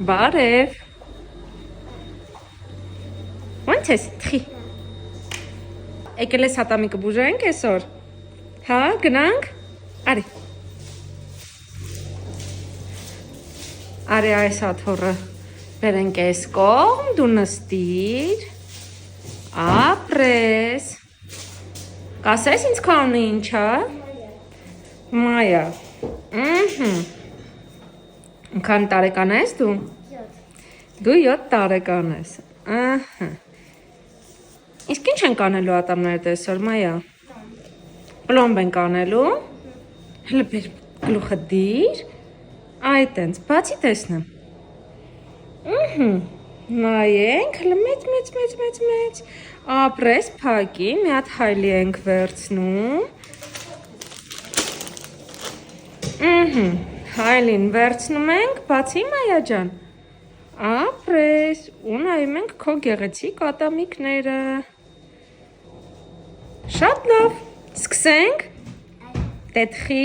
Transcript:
Բարև։ Ո՞նց ես, թխի։ Եկել ես հատամիկը բուժենք այսօր։ Հա, գնանք։ Արի։ Արի այս հաթոռը բերենք այս կողմ, դու նստիր։ Ապրես։ Կասես ինձ քանունը ինչ է։ Մայա։ Քանի տարեկան ես դու։ Դու 7 տարեկան ես։ Ահա։ Իսկ ինչ ենք անելու ատամներդ այսօր, Մայա։ Պլոմբ ենք անելու։ Հələ բեր գլուխը դիր։ Այ տենց, բացի տեսնեմ։ Նայենք, հələ մեծ։ Ապրես, փակի, մի հատ հայլի ենք վերցնում։ Հայլին վերցնում ենք, բացի Մայա ջան։ Ապրես, ու նայում ենք քո գեղեցիկ ատամիկները։ Շատ լավ, սկսենք։ Տեթխի։